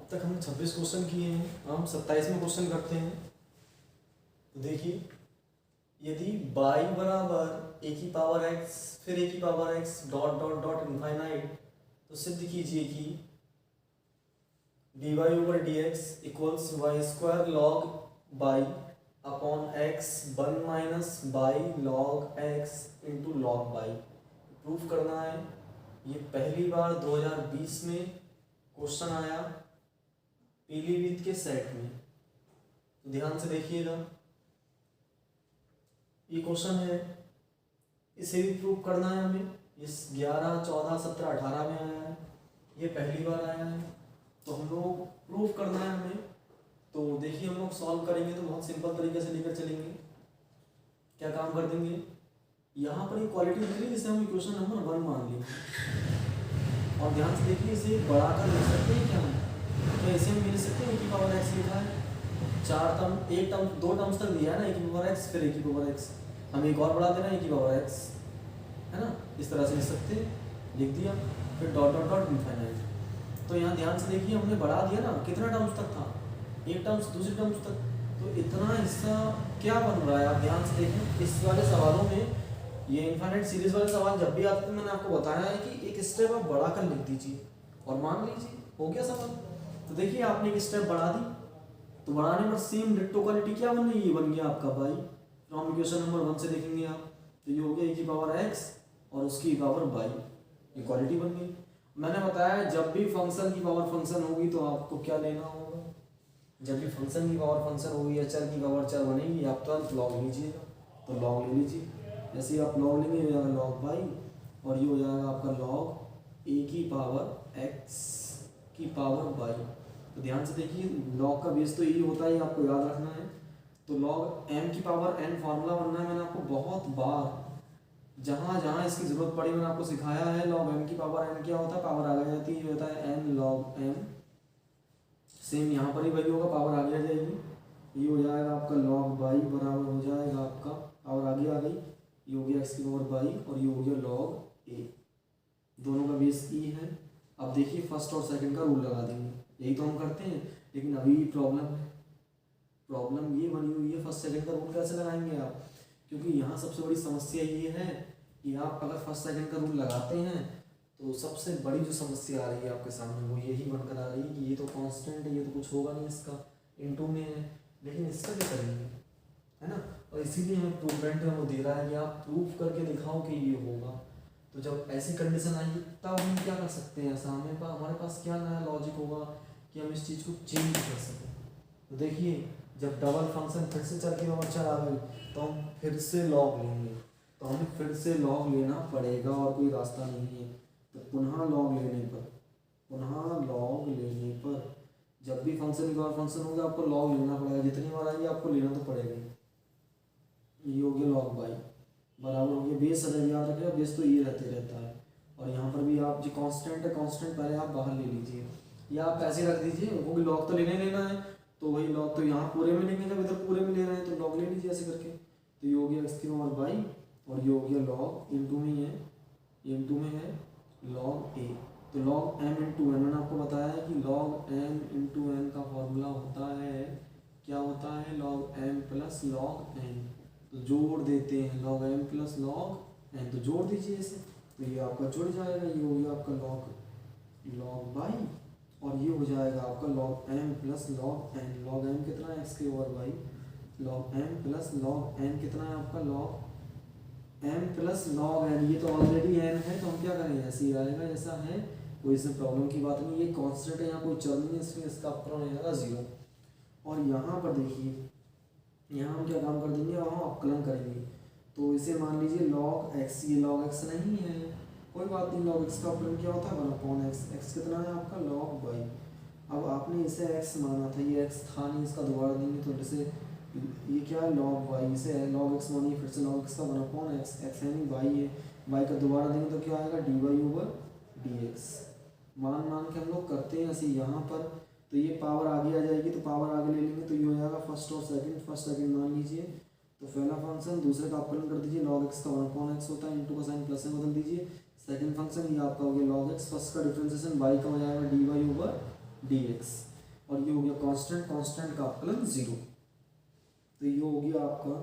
अब तक हमने 26 क्वेश्चन किए हैं, हम 27वें क्वेश्चन करते हैं। तो देखिए, यदि y बराबर ए की पावर x फिर ए की power x dot dot dot infinite, तो सिद्ध कीजिए कि dy over dx equals y square log y upon x 1 minus y log x into log y. Proof करना है। ये पहली बार 2020 में क्वेश्चन आया पीलीभीत के सेट में, तो ध्यान से देखिएगा। ये क्वेश्चन है, इसे भी प्रूफ करना है हमें। इस 11, 14, 17, 18 में आया है, ये पहली बार आया है, तो हम लोग प्रूफ करना है हमें। तो देखिए, हम लोग सॉल्व करेंगे तो बहुत सिंपल तरीके से लेकर चलेंगे। क्या काम कर देंगे, यहाँ पर इक्वालिटी दी गई, इसे हम इक्वेशन नंबर 1 मान लेंगे। और ध्यान से देखिए, इसे बढ़ा कर लिख सकते हैं क्या हम? क्या इसे हम मिल सकते हैं? ए की पावर एक्स लिखा है, 4 टर्म, 1 टर्म, 2 टर्म्स तक दिया है ना, ए की पावर एक्स फिर ए की पावर एक्स, हम एक और बढ़ा देना ए की पावर एक्स, है ना। इस तरह से लिख सकते हैं, लिख दिया, फिर डॉट डॉट डॉट इनफाइनाइट। तो यहाँ ध्यान से देखिए, हमने बढ़ा दिया ना, कितना टर्म्स तक था, 1 टर्म्स दूसरी टर्म्स तक, तो इतना हिस्सा क्या बन रहा है आप ध्यान से देखें। इस वाले सवालों में, ये इनफाइनाइट सीरीज वाले सवाल जब भी आते हैं, मैंने आपको बताया है कि एक स्टेप आप बढ़ा कर लिख दीजिए और मान लीजिए हो गया सवाल। तो देखिए, आपने एक स्टेप बढ़ा दी, तो बढ़ाने पर सेम डिट्टो क्वालिटी क्या बन गई, ये बन गया आपका बाई। तो हम इक्वेशन नंबर 1 से देखेंगे आप, तो ये हो गया ए की पावर एक्स और उसकी पावर बाई, ये क्वालिटी बन गई। मैंने बताया जब भी फंक्शन की पावर फंक्शन होगी तो आपको क्या लेना होगा, जब भी फंक्शन की पावर फंक्शन होगी या चर की पावर चर बनेगी, आप तुरंत लॉग लीजिएगा। तो लॉग ले लीजिए, जैसे ही आप लॉग लेंगे हो जाएगा लॉग बाई, और ये हो जाएगा आपका लॉग ए की पावर एक्स की पावर बाई। तो ध्यान से देखिए, लॉग का बेस तो यही होता है, आपको याद रखना है। तो लॉग एम की पावर एन फार्मूला बनना है, मैंने आपको बहुत बार जहाँ जहाँ इसकी जरूरत पड़ी मैंने आपको सिखाया है। लॉग एम की पावर एन क्या होता है, पावर आगे जाती है, ये होता है एन लॉग एम। सेम यहाँ पर ही वही होगा, पावर आगे आ जाएगी, ये हो जाएगा आपका लॉग बाई बराबर हो जाएगा आपका, पावर आगे आ गई, ये हो गया एक्स की पावर बाई और ये हो गया लॉग ए। दोनों का बेस ई है। अब देखिए, फर्स्ट और सेकंड का रूल लगा देंगे, यही तो हम करते हैं। लेकिन अभी प्रॉब्लम है, प्रॉब्लम ये बनी हुई है, फर्स्ट सेकंड का रूल कैसे लगाएंगे आप? क्योंकि यहाँ सबसे बड़ी समस्या ये है कि आप अगर फर्स्ट सेकंड का रूल लगाते हैं तो सबसे बड़ी जो समस्या आ रही है आपके सामने वो यही बनकर आ रही है कि ये तो कांस्टेंट है, ये तो कुछ होगा नहीं इसका, इनटू में है, लेकिन इसका क्या करेंगे, है ना। और इसीलिए हमें प्रूवमेंट में वो दे रहा है कि आप प्रूफ करके दिखाओ कि ये होगा। तो जब ऐसी कंडीशन आएगी तब हम क्या कर सकते हैं, ऐसा हमारे पास क्या नया लॉजिक होगा कि हम इस चीज़ को चेंज कर सकें। तो देखिए, जब डबल फंक्शन फिर से चर की पावर चर आ गई तो हम फिर से लॉग लेंगे, तो हमें फिर से लॉग लेना पड़ेगा और कोई रास्ता नहीं है। तो पुनः लॉग लेने पर जब भी फंक्शन की पावर फंक्शन होगा आपको लॉग लेना पड़ेगा, जितनी बार आएगी आपको लेना तो पड़ेगा ही। ये हो गया लॉग बाई बराबर हो गया, बेस सदैव याद रखिएगा, बेस तो ये रहता है। और यहाँ पर भी आप जो कांस्टेंट है, कांस्टेंट पहले आप बाहर ले लीजिए या आप ऐसे रख दीजिए, वो भी लॉग तो लेना है, तो वही लॉग तो यहाँ पूरे में लेंगे, जब इधर पूरे में ले रहे हैं तो लॉग ले लीजिए ऐसे करके। तो ये हो गया एक्स की पावर बाई और ये हो गया लॉग इनटू में है, इनटू में है लॉग ए। तो लॉग एम इंटू एन, मैंने आपको बताया है कि लॉग एम इंटू एन का फॉर्मूला होता है, क्या होता है, log m plus log n. तो जोड़ देते हैं, log m plus log n, तो जोड़ दीजिए इसे, तो ये आपका जुड़ जाएगा, ये हो गया आपका लॉग बाई और ये हो जाएगा आपका log m plus log n. Log m कितना है, एक्स की over y, log m plus log n कितना है आपका, log m plus log n. ये तो ऑलरेडी एन है, तो हम क्या करेंगे, ऐसे ही आएगा जैसा है, कोई इसमें प्रॉब्लम की बात नहीं। ये कॉन्स्टेंट है, यहाँ कोई चल नहीं है, इसमें इसका अपकरण हो जाएगा 0। और यहाँ पर देखिए, यहाँ हम क्या काम कर देंगे, वहाँ अपकलन करेंगे। तो इसे मान लीजिए लॉग एक्स, ये लॉग एक्स नहीं है, कोई बात नहीं, लॉग एक्स का अपकलन क्या होता है, 1/x। एक्स कितना है आपका, लॉग बाई। अब आपने इसे एक्स माना था, ये एक्स था नहीं, इसका दोबारा देंगे तो जैसे ये क्या है, लॉग वाई, इसे लॉग एक्स मानिए, फिर से लॉग एक्स का 1/x, एक्स है नहीं वाई है, वाई का दोबारा देंगे तो क्या आएगा, dy ओवर dx। मान के हम लोग करते हैं ऐसे यहाँ पर, तो ये पावर आगे आ जाएगी, तो पावर आगे ले लेंगे तो ये हो जाएगा फर्स्ट और सेकंड, फर्स्ट सेकंड मान लीजिए, तो पहला फंक्शन दूसरे का अपकलन कर दीजिए, लॉग एक्स का 1/x होता है, इंटू का साइन प्लस में बदल दीजिए। सेकंड फंक्शन ये आपका हो गया लॉग एक्स, फर्स्ट का डिफरेंशिएशन y का हो जाएगा dy ओवर dx। और ये हो गया कांस्टेंट, कांस्टेंट का अवकलन 0। तो ये हो गया आपका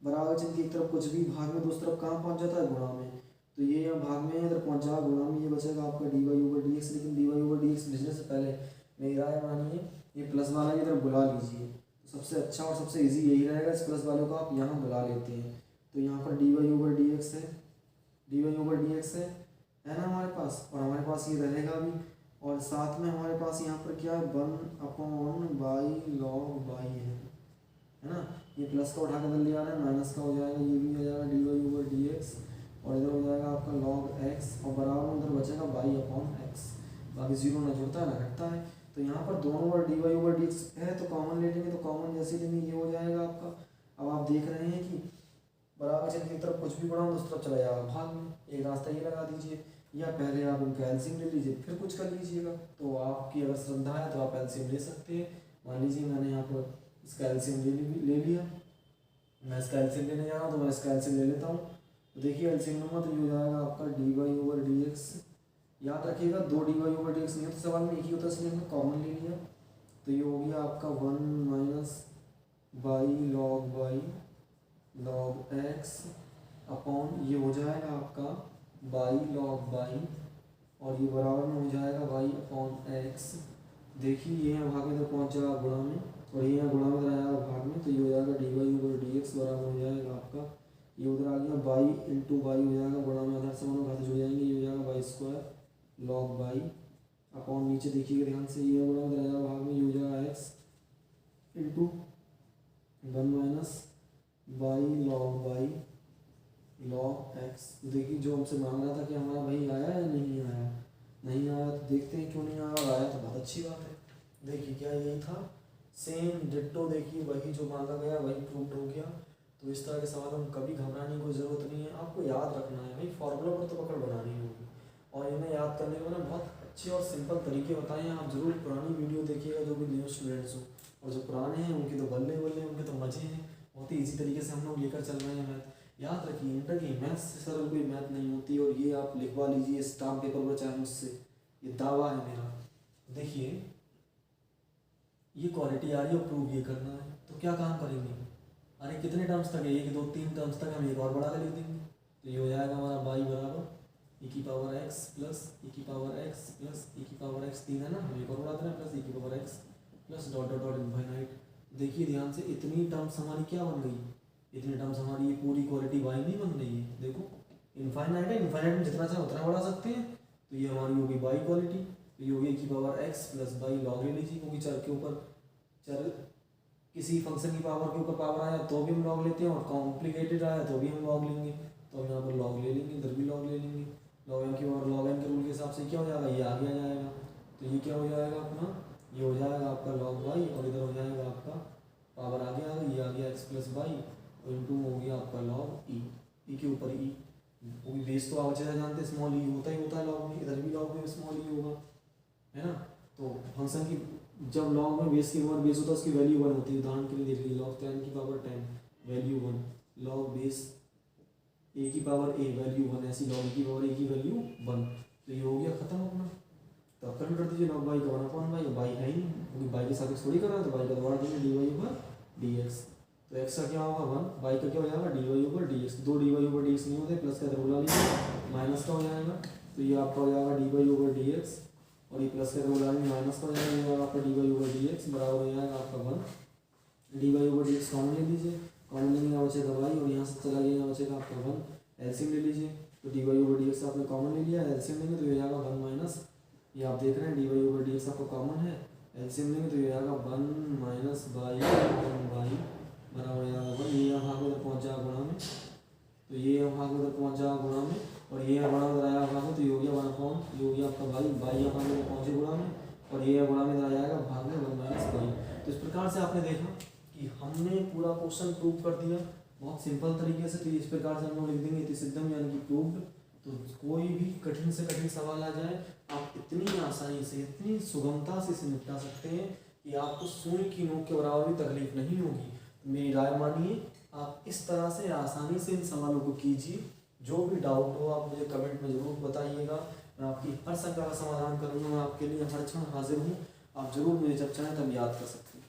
बराबर चिन्ह की एक तरफ कुछ भी भाग में, दूसरी तरफ कहाँ पहुँच जाता है, गुणा में। तो ये यहाँ भाग में इधर पहुँच जाएगा गुणा में, ये बचेगा आपका dy ओवर dx। लेकिन dy ओवर dx लिखने से पहले मेरी राय मानिए ये प्लस वाला इधर बुला लीजिए, तो सबसे अच्छा और सबसे इजी यही रहेगा, इस प्लस वाले को आप यहाँ बुला लेते हैं। तो यहाँ पर dy ओवर dx है, dy ओवर dx है ना हमारे पास, और हमारे पास ये रहेगा भी, और साथ में हमारे पास यहाँ पर क्या है 1/बाई लॉग बाई है ना। ये प्लस का उठा के इधर ले आ रहा है, माइनस का हो जाएगा, ये भी हो जाएगा dy ओवर dx, और इधर हो जाएगा आपका log x, और बराबर में इधर बचेगा बाई अपॉन x। बाकी जीरो ना जुड़ता है ना घटता है। तो यहाँ पर दोनों बार dy ओवर dx है तो कॉमन ले लेंगे, तो कॉमन जैसे लेंगे ये हो जाएगा आपका। अब आप देख रहे हैं कि बराबर चिन्ह की तरफ कुछ भी बढ़ाओ दूसरी तरफ चला जाएगा भाग में, एक रास्ता ये लगा दीजिए, या पहले आप इनका एलसीएम ले लीजिए फिर कुछ कर लीजिएगा। तो आपकी अगर श्रद्धा है तो आप एलसीएम ले सकते हैं। मान लीजिए मैंने यहाँ पर इसका एलसीएम ले लिया, मैं इसका एलसीएम लेने जा रहा हूँ, तो मैं इसका एलसीएम ले लेता हूँ। तो देखिए एलसीएम लूँगा तो ये हो जाएगा आपका dy ओवर dx। याद रखिएगा 2 dy ओवर dx नहीं होता सवाल में, एक ही होता है, इसलिए हमने कॉमन ले लिया। तो ये हो गया आपका 1 - बाई लॉग x अपॉन ये हो जाएगा आपका बाई लॉग बाई, और ये बराबर में हो जाएगा बाई अपॉन x। देखिए ये यहाँ भाग में तो पहुँच जाएगा गुणा में, और ये यहाँ गुणा में जाएगा भाग में, तो ये हो जाएगा dy ओवर dx बराबर हो जाएगा आपका, ये उधर आ गया बाई इंटू बाई हो जाएगा, गुणा में आधार समान घात जुड़ जाएंगे, ये हो जाएगा by square log y upon नीचे देखिएगा ध्यान से, ये गुणा में जाएगा भाग में, ये हो जाएगा x into 1 - by log x। देखिए जो हमसे मांग रहा था कि हमारा भाई आया या नहीं आया, नहीं आया तो देखते हैं क्यों नहीं आया, और आया तो बहुत अच्छी बात है। देखिए क्या यही था, सेम डिट्टो, देखिए वही जो मांगा गया वही प्रूव्ड हो गया। तो इस तरह के सवालों में कभी घबराने की कोई ज़रूरत नहीं है, आपको याद रखना है भाई, फॉर्मूला पर तो पकड़ बनानी होगी, और इन्हें याद करने के मैंने बहुत अच्छे और सिंपल तरीके बताए हैं। आप ज़रूर पुरानी वीडियो देखिएगा जो भी न्यू स्टूडेंट्स हो, और जो पुराने हैं उनके तो बल्ले बल्ले, उनके तो मज़े हैं, बहुत ही ईजी तरीके से हम लोग लेकर चल रहे हैं मैथ। याद रखिए इंटर की मैथ से सरल कोई मैथ नहीं होती, और ये आप लिखवा लीजिए स्टाम्प पेपर पर चाहे मुझसे, ये दावा है मेरा। देखिए ये क्वालिटी आ रही है और प्रूव ये करना है, तो क्या काम करेंगे, अरे कितने टर्म्स तक है, 1 2 3 टर्म्स तक हम एक और बढ़ा के लिख देंगे। तो ये हो जाएगा हमारा बाई बराबर e की पावर x प्लस e की पावर x प्लस e की पावर x, 3 है ना, हम एक और बढ़ा देना प्लस e की power x plus dot dot dot infinite. देखिए ध्यान से इतनी टर्म्स हमारी क्या बन गई, इतनी टर्म्स हमारी ये पूरी क्वालिटी y नहीं बन रही है। देखो इनफाइनाइट है, इनफाइनाइट में जितना चाहे उतना बढ़ा सकते हैं, तो ये हमारी होगी बाई क्वालिटी। तो ये होगी e की power x plus by log ले लीजिए, क्योंकि चर के ऊपर चर किसी फंक्शन की पावर के ऊपर पावर आया तो भी हम लॉग लेते हैं, और कॉम्प्लिकेटेड आया तो भी हम लॉग लेंगे। तो हम यहाँ पर लॉग ले लेंगे, इधर भी लॉग ले लेंगे, लॉग एन की पावर लॉग एन के रूल के हिसाब से क्या हो जाएगा, ये आगे आ जाएगा। तो ये क्या हो जाएगा अपना, ये हो जाएगा आपका लॉग बाई, और इधर हो जाएगा आपका पावर आगे आ गया, ये आ गया एक्स प्लस बाई, और इंटू हो गया आपका लॉग ई के ऊपर ई, वो भी बेस तो आप अच्छे से जानते हैं, स्मॉल ई होता ही होता है लॉग में, इधर भी लॉग में स्मॉल ई होगा, है ना। तो फंक्शन की जब लॉग में बेस की पावर बेस होता है उसकी वैल्यू 1 होती है। उदाहरण के लिए देख लीजिए लॉग 10 की पावर 10 वैल्यू 1, लॉग बेस ए की पावर ए वैल्यू 1, ऐसी लॉग की पावर ए की वैल्यू 1। तो ये हो गया खत्म अपना। तो आप कन्वर्ट कर दीजिए लॉग बाई का 1/बाई, बाई है ही नहीं क्योंकि बाई के साथ थोड़ी कर रहा है, तो बाई का दोबारा देंगे dy ओवर dx। तो x का क्या होगा 1, बाई का क्या हो जाएगा dy over dx। 2 dy over dx नहीं होते, प्लस का इधर बुला लीजिए, माइनस का हो जाएगा, तो ये आपका हो जाएगा dy ओवर dx, और ये प्लस का इधर बुला लीजिए, माइनस का हो जाएगा, ये आपका dy ओवर dx बराबर हो जाएगा आपका 1। dy ओवर dx कॉमन ले लीजिए, कॉमन लेंगे यहाँ बचेगा y, और यहाँ से चला गया यहाँ बचेगा आपका 1। एलसीएम ले लीजिए, तो dy ओवर dx आपने कॉमन ले लिया, एलसीएम लेंगे तो ये जाएगा 1 माइनस, ये आप देख रहे हैं dy ओवर dx आपका कॉमन है, एलसीएम लेंगे तो ये आएगा 1 माइनस बाई 1 बाई बराबर जाएगा 1। ये यहाँ भाग उधर पहुँच जाएगा गुणा में, तो ये यहाँ भाग उधर पहुँच जाएगा गुणा में, और ये यहाँ गुणा उधर आया भाग में, तो ये हो गया 1 अपॉन, ये हो गया आपका बाई यहाँ भाग में पहुँचे गुणा में, और ये गुणा में इधर आ जाएगा भाग में 1 माइनस बाई। तो इस प्रकार से आपने देखा कि हमने पूरा क्वेश्चन प्रूव कर दिया बहुत सिंपल तरीके से। तो इस प्रकार से हम लोग लिख देंगे इति सिद्धम यानी कि प्रूव्ड। तो कोई भी कठिन से कठिन सवाल आ जाए आप इतनी आसानी से इतनी सुगमता से इसे निपटा सकते हैं कि आपको सुई की नोक के बराबर भी तकलीफ नहीं होगी। मेरी राय मानिए, आप इस तरह से आसानी से इन सवालों को कीजिए। जो भी डाउट हो आप मुझे कमेंट में ज़रूर बताइएगा, मैं आपकी हर शंका का समाधान करूँगा, मैं आपके लिए हर क्षण हाजिर हूँ। आप जरूर मुझे जब चाहें तब याद कर सकते हैं।